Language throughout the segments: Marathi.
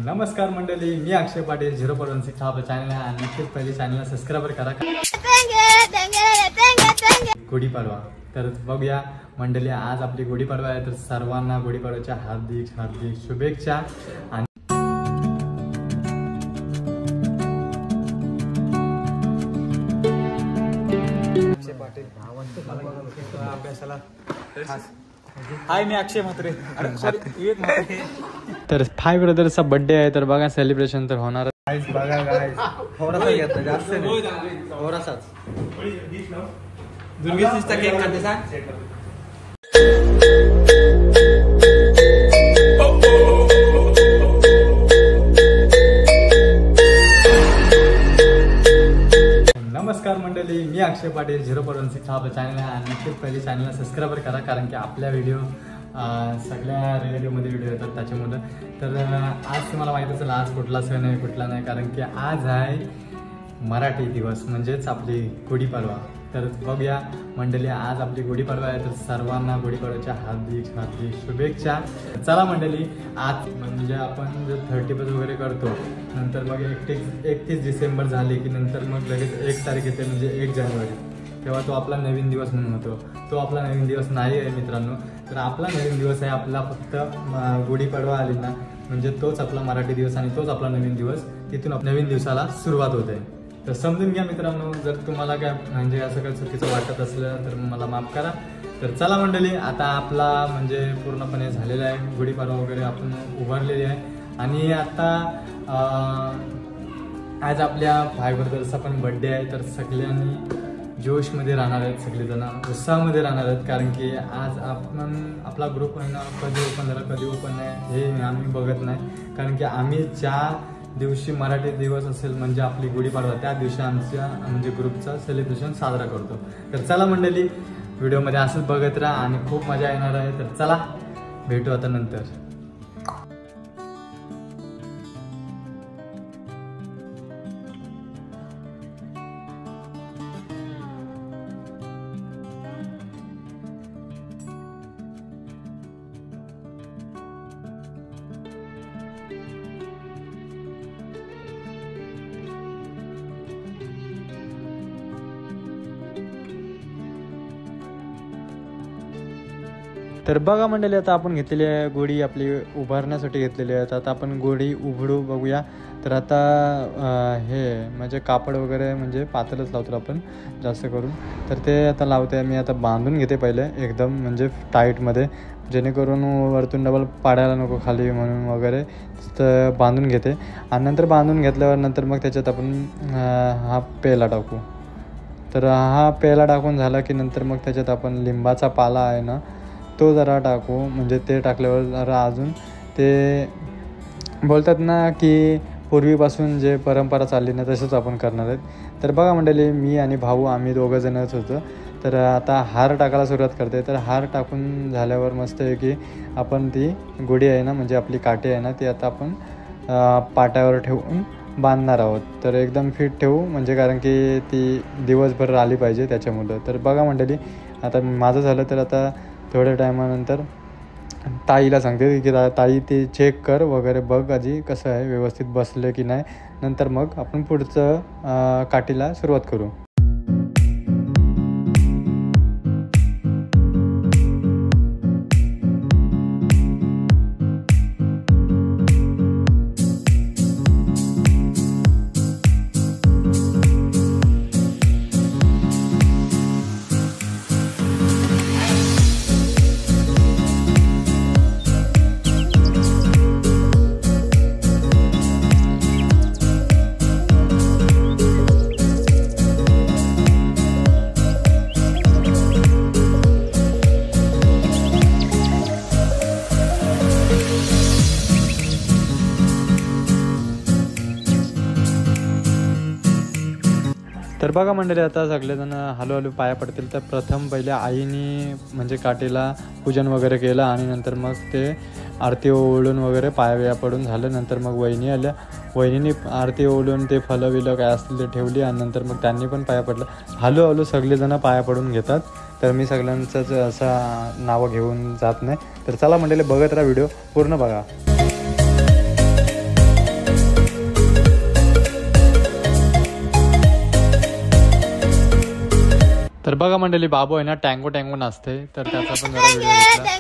नमस्कार मंडळी, मी अक्षय पाटील 0.16 आपलं चॅनल आहे आणि नक्कीच पहिले चॅनलला सबस्क्राईब करा. गुढीपाडवा तर बघूया मंडळी, आज आपली गुढीपाडवा आहे तर सर्वांना गुढीपाडव्याच्या हार्दिक हार्दिक शुभेच्छा. आणि अक्षय पाटील अभ्यासाला हाय, मी अक्षय म्हात्रे. तर 5 ब्रदर्सचा बर्थडे आहे तर बघा सेलिब्रेशन तर होणार. बघा गाइस, थोडासा घेतला, जास्त नाही, थोडासाच. दुर्गेशचा केक काढते सांग. नमस्कार मंडळी, मी अक्षय पाटील 0.16 आपलं चॅनल आहे आणि नक्कीच पहिले चॅनलला सबस्क्राईब करा, कारण की आपल्या व्हिडिओ सगळ्या रिलेटिव्हमध्ये व्हिडिओ येतात त्याच्यामुळं. तर आज तुम्हाला माहीत असेल आज कुठला सण आहे कुठला नाही, कारण की आज आहे मराठी दिवस म्हणजेच आपली गुढीपाडवा. तर बघूया मंडळी, आज आपली गुढीपाडवा आहे तर सर्वांना गुढीपाडव्याच्या हार्दिक हार्दिक शुभेच्छा. चला मंडळी, आज म्हणजे आपण जर 30 वगैरे करतो, नंतर मग 31 डिसेंबर झाले की नंतर मग लगेच 1 तारीख येते म्हणजे 1 जानेवारी, तेव्हा तो आपला नवीन दिवस म्हणून होतो. तो आपला नवीन दिवस नाही आहे मित्रांनो. तर आपला नवीन दिवस आहे आपला फक्त गुढीपाडवा आली ना म्हणजे तोच आपला मराठी दिवस आणि तोच आपला नवीन दिवस. तिथून नवीन दिवसाला सुरुवात होते. तर समजून घ्या मित्रांनो, जर तुम्हाला काय म्हणजे असं काही चुकीचं वाटत असलं तर मला माफ करा. तर चला मंडळी, आता आपला म्हणजे पूर्णपणे झालेला आहे गुढीपाडवा वगैरे आपण उभारलेली आहे. आणि आता आज आपल्या 5 ब्रदर्सचा पण बर्थडे आहे तर सगळ्यांनी जोशमध्ये राहणार आहेत, सगळेजण उत्साहामध्ये राहणार आहेत, कारण की आज आपण आपला ग्रुप आहे ना कधी ओपन झाला कधी ओपन नाही हे आम्ही बघत नाही, कारण की आम्ही ज्या दिवशी मराठी दिवस असेल म्हणजे आपली गुढीपाडवा त्या दिवशी आमच्या म्हणजे ग्रुपचा सेलिब्रेशन साजरा करतो. तर चला मंडळी, व्हिडिओमध्ये असंच बघत राहा आणि खूप मजा येणार आहे. तर चला भेटू आता नंतर. तर बघा मंडळी, आता आपण घेतलेली आहे गुढी आपली उभारण्यासाठी घेतलेली आहे. आता आपण गुढी उघडू बघूया. तर आता हे म्हणजे कापड वगैरे म्हणजे पातळच लावतो आपण जास्त करून, तर ते आता लावते मी. आता बांधून घेते पहिले एकदम म्हणजे टाईटमध्ये, जेणेकरून वरतून डबल पाडायला नको खाली म्हणून वगैरे. तर बांधून घेते आणि नंतर बांधून घेतल्यावर नंतर मग त्याच्यात आपण हा पेला टाकू. तर हा पेला टाकून झाला की नंतर मग त्याच्यात आपण लिंबाचा पाला आहे ना तो जरा टाकू, म्हणजे ते टाकल्यावर जरा अजून ते बोलतात ना की पूर्वीपासून जे परंपरा चालली ना तसंच आपण करणार आहेत. तर बघा मंडळी, मी आणि भाऊ आम्ही 2 जणच होतो. तर आता हार टाकायला सुरुवात करते. तर हार टाकून झाल्यावर मस्त आहे की आपण ती गुढी आहे ना म्हणजे आपली काठी आहे ना ती आता आपण पाट्यावर ठेवून बांधणार आहोत. तर एकदम फिट ठेवू म्हणजे कारण की ती दिवसभर आली पाहिजे त्याच्यामुळं. तर बघा मंडळी, आता माझं झालं तर आता थोड्या टायमानंतर ताईला सांगते की ताई ते चेक कर वगैरे, बघ आधी कसं आहे व्यवस्थित बसलं की नाही, नंतर मग आपण पुढचं काठीला सुरुवात करू. तर बघा मंडळी, आता सगळेजण हळूहळू पाया पडतील. तर प्रथम पहिले आईने म्हणजे काठीला पूजन वगैरे केलं आणि नंतर मग ते आरती ओवळून वगैरे पाया पडून झालं. नंतर मग वहिनी आल्या, वहिनीने आरती ओवळून ते फलं विलं काय असतील ते ठेवली आणि नंतर मग त्यांनी पण पाया पडलं. हळूहळू सगळेजण पाया पडून घेतात. तर मी सगळ्यांचंच असं नावं घेऊन जात नाही. तर चला मंडळी, बघत राहा व्हिडिओ पूर्ण बघा. बघा मंडळी, बाबू आहे ना टँगो टँगो नाचते, तर त्याचा पण जरा व्हिडिओ घेतला.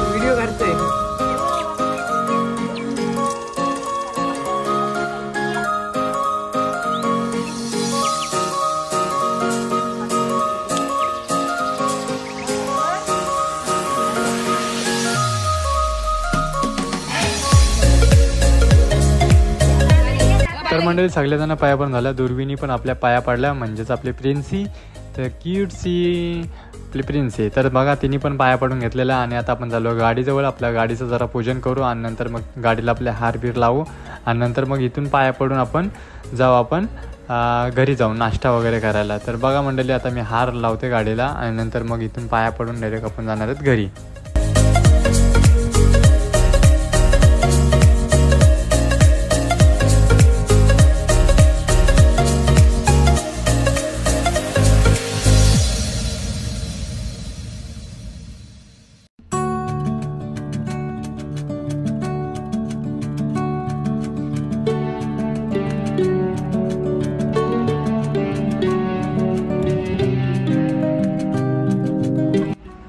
व्हिडिओ करतोय. तर मंडळी सगळेजण पाया पण झाल्या, दुर्बिनी पण आपल्या पाया पडल्या, म्हणजेच आपली प्रिन्सी, तर क्यूटसी आपली प्रिन्सी. तर बघा तिने पण पाया पडून घेतलेला. आणि आता आपण चाललो गाडीजवळ, आपल्या गाडीचं जरा पूजन करू आणि नंतर मग गाडीला आपले हार बीर लावू आणि नंतर मग इथून पाया पडून आपण जाऊ, आपण घरी जाऊ नाश्ता वगैरे करायला. तर बघा मंडळी, आता मी हार लावते गाडीला आणि नंतर मग इथून पाया पडून डायरेक्ट आपण जाणार आहेत घरी.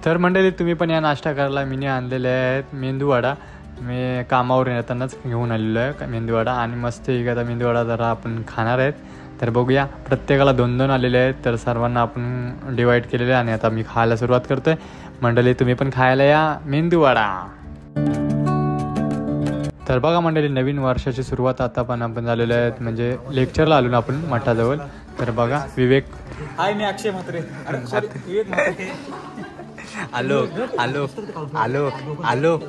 तर मंडळी तुम्ही पण या नाश्ता करायला मी आणलेले आहेत मेंदूवडा. मी कामावरून येतानाच घेऊन आलेलो आहे मेंदूवडा आणि मस्त एक आता मेंदूवडा जरा आपण खाणार आहेत. तर बघूया, प्रत्येकाला 2-2 आलेले आहेत, तर सर्वांना आपण डिवाईड केलेले आहे आणि आता मी खायला सुरुवात करतो आहे. मंडळी तुम्ही पण खायला या मेंदूवडा. तर बघा मंडळी, नवीन वर्षाची सुरुवात आता पण आपण झालेलो आहेत, म्हणजे लेक्चरला आलो ना आपण मठाजवळ. तर बघा विवेक, हाय मी अक्षय म्हात्रे. विवेक म्हात्रे. आलोक आलोक आलोक आलोक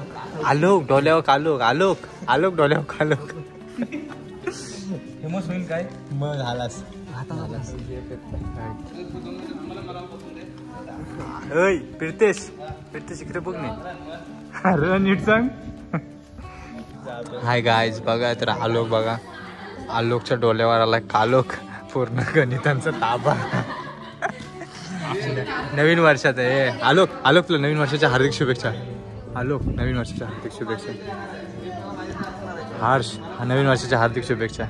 आलोक डोल्यावर आलोक आलोक आलोक डोल्यावर आलोक. फेमस होईल काय मग झालास. ओय प्रितेश, प्रितेश इकडे बघ नाही. अरे नीट सांग. हाय गाईज, बघा तर आलोक बघा, आलोकच्या डोल्यावर आला कालोक, पूर्ण गणितांचा ताबा. नवीन वर्षात आहे आलोक. आलोक तुला नवीन वर्षाच्या हार्दिक शुभेच्छा. आलोक नवीन वर्षाच्या हार्दिक शुभेच्छा. हर्ष नवीन वर्षाच्या हार्दिक शुभेच्छा.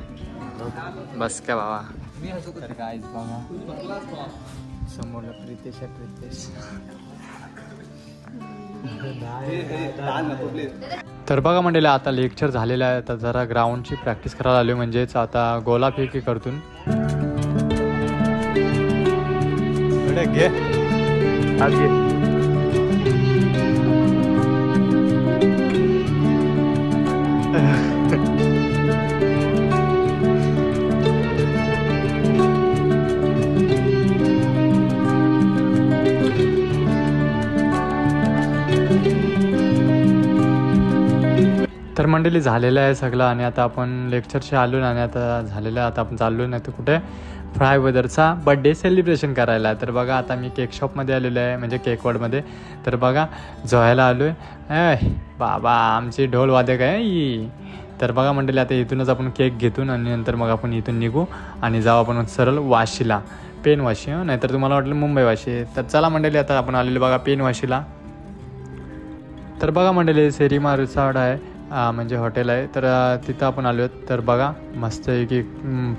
बस काय बाबा. तर गाईज बघा समोरला प्रितेश आहे, प्रितेश. तर बघा मंडळी, आता लेक्चर झालेलं आहे, आता जरा ग्राउंडची प्रॅक्टिस करायला आलो, म्हणजेच आता गोलाफेकी करतून. घे आज घे. तर मंडळी झालेलं आहे सगळं आणि आता आपण लेक्चरशी आलो आणि आता झालेलं आहे. आता आपण चाललो नाही तर कुठे फ्राय वेदरचा बड्डे सेलिब्रेशन करायला. तर बघा आता मी केक शॉपमध्ये आलेलो आहे, म्हणजे केक वर्ल्डमध्ये. तर बघा जोहायला आलो आहे. बाबा आमची ढोल वादक आहे ही. तर बघा मंडळी, आता इथूनच आपण केक घेतून आणि नंतर मग आपण इथून निघू आणि जाऊ आपण सरळ वाशीला, पेन वाशी. नाहीतर तुम्हाला वाटलं मुंबई वाशी. तर चला मंडळी, आता आपण आलेलो बघा पेन वाशीला. तर बघा मंडळी, सेरिमा रिसॉर्ट आहे म्हणजे हॉटेल आहे. तर तिथं आपण आलो आहेत. तर बघा मस्त आहे की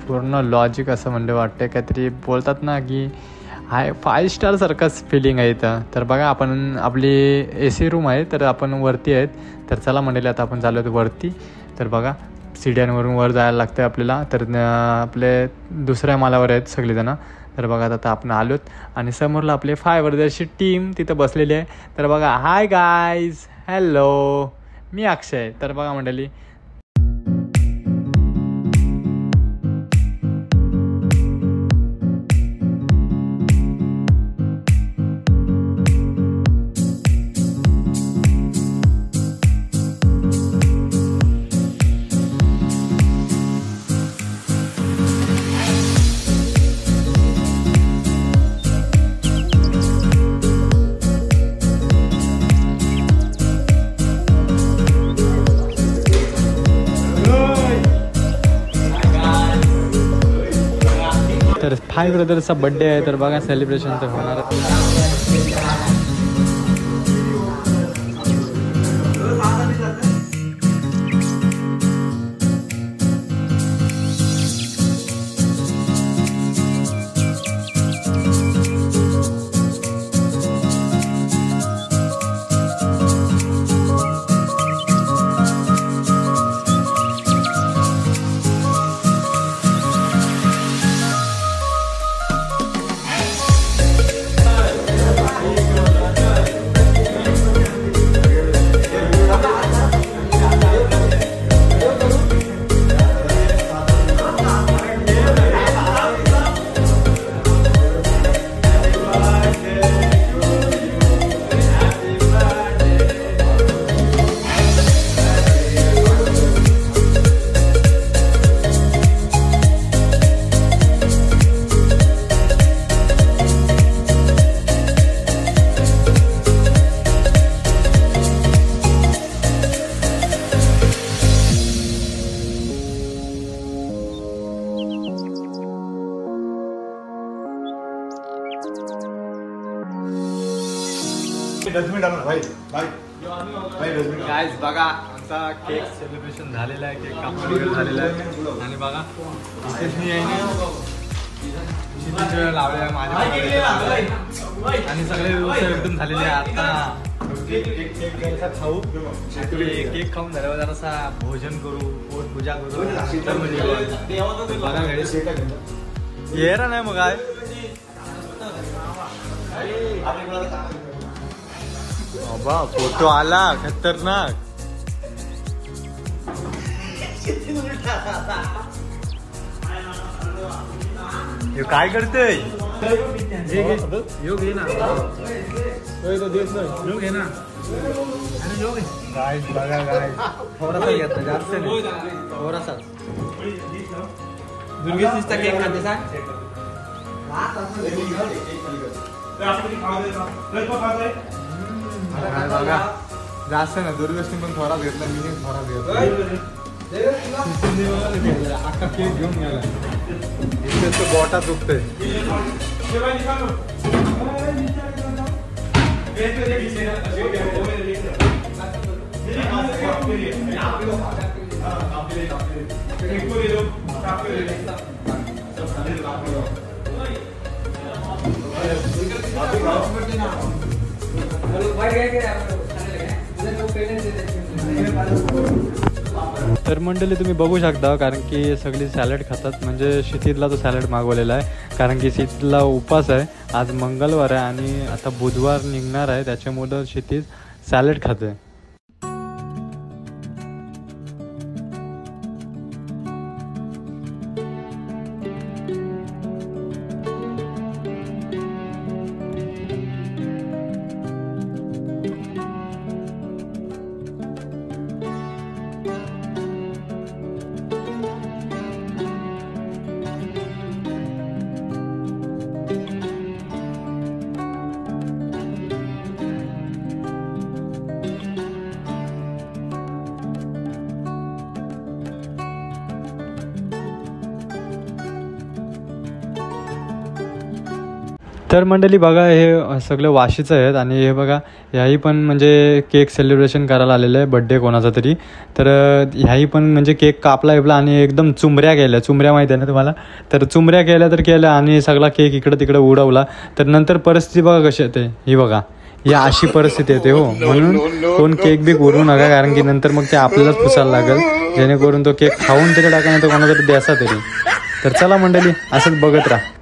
पूर्ण लॉजिक असं म्हणजे वाटतं, काहीतरी बोलतात ना की 5 स्टार सारखंच फिलिंग आहे इथं. तर बघा आपण आपली AC रूम आहे, तर आपण वरती आहेत. तर चला म्हणले आता आपण चालू आहेत वरती. तर बघा सीड्यांवरून वर जायला लागतं आपल्याला. तर आपले दुसऱ्या मालावर आहेत सगळेजणं. तर बघा आता आपण आलोत आणि समोरला आपले 5 वर्षाची टीम तिथं बसलेली आहे. तर बघा हाय गाईज, हॅलो, मी अक्षय. तर बघा मंडळी तर 5 ब्रदर्सचा बड्डे आहे. तर बघा सेलिब्रेशन तर होणार. गाईज बघा आमचा केक सेलिब्रेशन झालेला आहे. केक कापून वगैरे झालेला आहे. आणि बघा इथेच लावले माझ्या आणि सगळे व्यवस्था एकदम झालेले आहे. आता खाऊ केक खाऊन झाल्यावर जरासा भोजन करू, पोट पूजा करू. बघा ये रा नाही मग काय बाबा फोटो आला खतरनाक. काय करतोय योग घे ना, योग घे ना. गाईस बघा गाईस थोडासा घेतला, जास्त नाही, थोडासा. दुर्गेशचा केक खाते सांग. बघा जास्त ना, दुर्गेशने पण थोडा घेतला, मी थोडा घेतला. अख्खा केक घेऊन गेला. इथे बोटा दुखतंय. तर मंडळी तुम्ही बघू शकता, कारण की सगळी सॅलड खातात. म्हणजे क्षितिजला तो सॅलड मागवलेला आहे, कारण की क्षितिजला उपास आहे. आज मंगळवार आहे आणि आता बुधवार निघणार आहे, त्याच्यामुळं क्षितिज सॅलड खाते. तर मंडळी बघा हे सगळं वाशीचं आहेत आणि हे बघा ह्याही पण म्हणजे केक सेलिब्रेशन करायला आलेलं आहे बड्डे कोणाचा तरी. तर ह्याही पण म्हणजे केक कापला बिपला आणि एकदम चुमऱ्या केल्या. चुमऱ्या माहिती आहे ना तुम्हाला. तर चुमऱ्या केल्या तर केल्या आणि सगळा केक इकडं तिकडं उडवला. तर नंतर परिस्थिती बघा कशी येते ही बघा. ही अशी परिस्थिती येते हो. म्हणून कोण केक बीक उडवू नका कारण की नंतर मग ते आपल्यालाच पुसायला लागेल. जेणेकरून तो केक खाऊन तरी टाका नाही तर कोणाला तरी द्यायचा तरी. तर चला मंडळी असंच बघत राहा.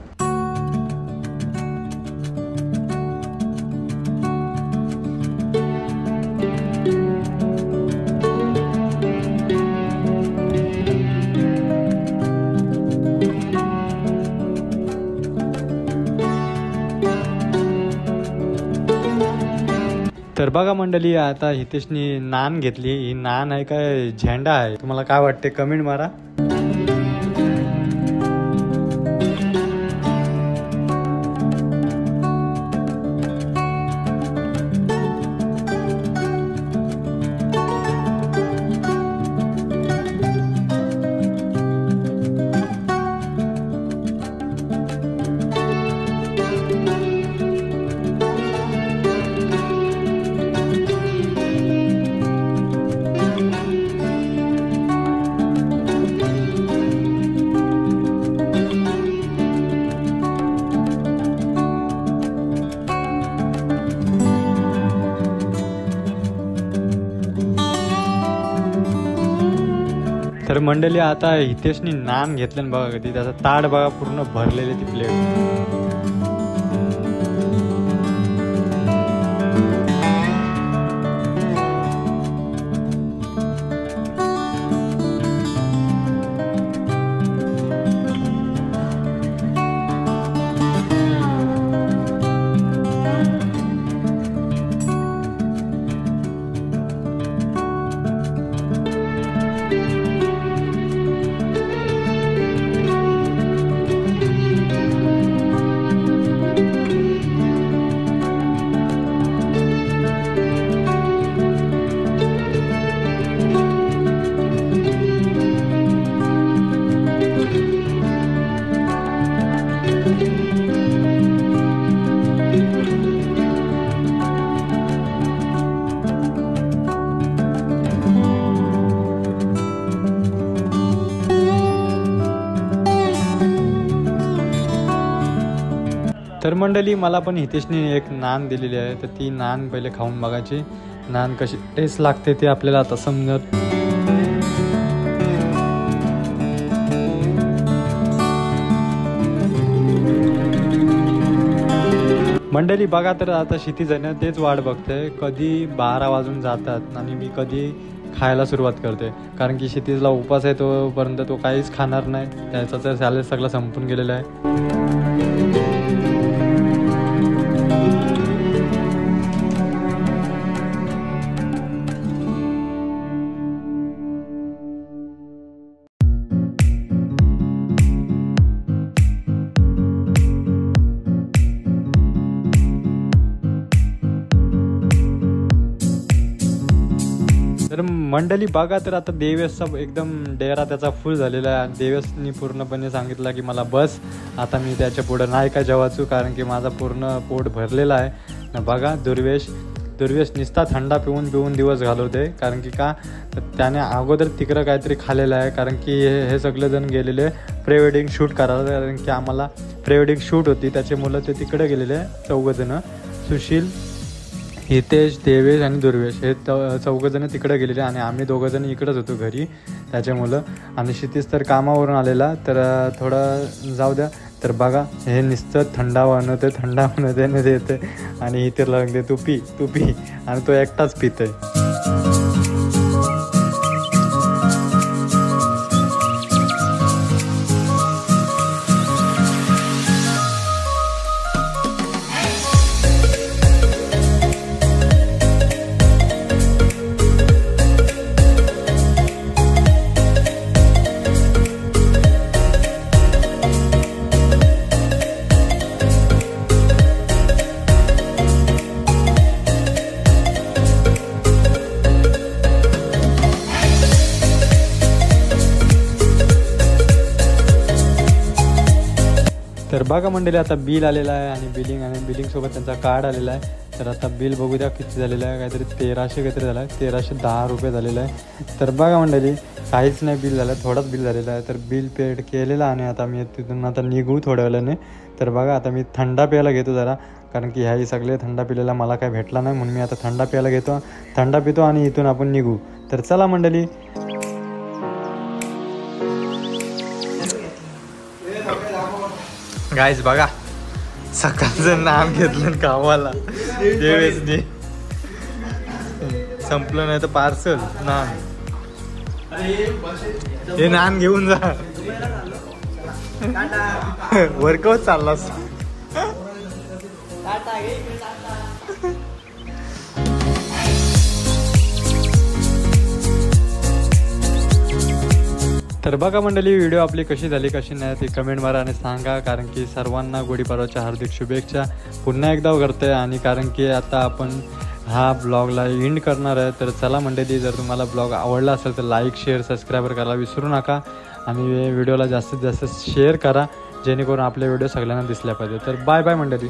तर बघा मंडळी आता हितेशनी नान घेतली. ही नान आहे काय झेंडा आहे तुम्हाला काय वाटते कमेंट मारा. तर मंडळी आता हितेशनी नान घेतलं बघा कधी त्याचा ताट बघा पूर्ण भरलेले ती प्लेट. तर मंडळी मला पण हितेशने एक नान दिलेली आहे. तर ती नान पहिले खाऊन बघायची. नान कशी टेस्ट लागते ते आपल्याला आता समजत. मंडळी बघा तर आता क्षितिजने तेच वाट बघते कधी 12 वाजून जातात आणि मी कधी खायला सुरुवात करते. कारण की क्षितिजला उपास आहे तोपर्यंत तो काहीच खाणार नाही. त्याचा तर सॅलरी सगळं संपून गेलेलं आहे. तर मंडळी बघा तर आता देवेशचा एकदम डेरा त्याचा फुल झालेला आहे. देवेशनी पूर्णपणे सांगितलं की मला बस आता मी त्याच्या पुढं नाही का जेवायचो कारण की माझा पूर्ण पोट भरलेला आहे ना. बघा दुर्वेश नुसता थंडा पिऊन दिवस घालवते. कारण की का तर त्याने अगोदर तिकडं काहीतरी खाल्लेलं आहे. कारण की हे सगळेजण गेलेले प्री वेडिंग शूट करायला. कारण की आम्हाला प्री वेडिंग शूट होती त्याच्यामुळं ते तिकडे गेलेले 4 सुशील, हितेश, देवेश आणि दुर्वेश हे 4 तिकडे गेलेले आणि आम्ही 2 इकडंच होतो घरी त्याच्यामुळं. आणि क्षितिज तर कामावरून आलेला तर थोडं जाऊ द्या. तर बघा हे नुसतं थंडा बनवते न देते आणि इथे लागते तू पी आणि तो एकटाच पितोय. बघा मंडळी आता बिल आलेलं आहे आणि बिलिंगसोबत त्यांचा कार्ड आलेला आहे. तर आता बिल बघू द्या किती झालेलं आहे. काहीतरी 1300 काहीतरी झालं आहे, 1310 रुपये झालेलं आहे. तर बघा मंडळी काहीच नाही बिल झालं, थोडंच बिल झालेलं आहे. तर बिल पेड केलेलं आणि आता मी तिथून आता निघू थोड्या वेळाने. तर बघा आता मी थंडा प्यायला घेतो जरा, कारण की ह्याही सगळे थंडा पिलेला मला काय भेटला नाही, म्हणून मी आता थंडा प्यायला घेतो, थंडा पितो आणि इथून आपण निघू. तर चला मंडळी. गाईज बघा सकाळचं नाम घेतलं गावाला त्यावेळेस संपलं नाही तर पार्सल नान, हे नान घेऊन जा. वर्कआउट चाललास. तर बघा मंडळी व्हिडिओ आपली कशी झाली कशी नाही ती कमेंट मारा आणि सांगा, कारण की सर्वांना गुढीपाडव्याच्या हार्दिक शुभेच्छा पुन्हा एकदा करते. आणि कारण की आता आपण हा ब्लॉगला एंड करणार आहे. तर चला मंडळी, जर तुम्हाला ब्लॉग आवडला असेल तर लाईक शेअर सबस्क्राईबर करायला विसरू नका आणि व्हिडिओला जास्तीत जास्त शेअर करा, जेणेकरून आपले व्हिडिओ सगळ्यांना दिसल्या पाहिजे. तर बाय बाय मंडळी.